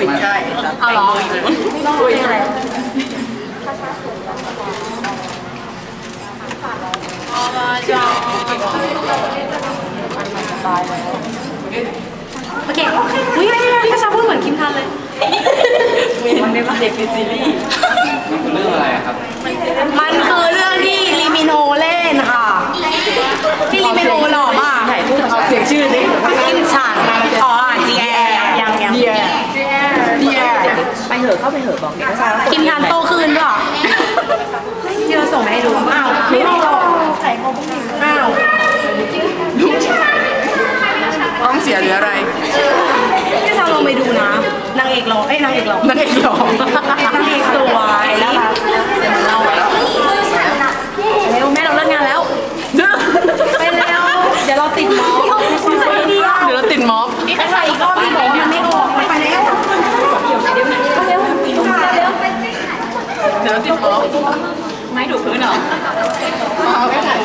ไม่ใช่เอาหรอคุยอะไรตายแล้วโอเคอุ้ยพี่กระชาพูดเหมือนคิมทันเลยมันเป็นเด็กในซีรีส์มันคือเรื่องอะไรครับมันคือเรื่องที่ลีมิโนเล่นค่ะที่ลีมิโนหล่อมากเอาเสียงชื่อสิคิมชันอ๋อจีแอยังไปเหอะเข้าไปเหอะบอกเด็กว่าคิมทันโตขึ้นด้วยที่เราส่งมาให้ดูอ้าวไม่เอาใส่โมบุ้งอ้าวต้องเสียหรืออะไรพี่ชาวลองไปดูนะนางเอกหล่อนางเอกสวยนะคะเร็วแม่เราเลิกงานแล้วไปแล้วเดี๋ยวเราติดม็อบไปถ่ายอีกรอบพี่บอกมันไม่ออกไปแล้วเดี๋ยวติดม็อบไม่ดูพื้นเหรอเอาไปถ่าย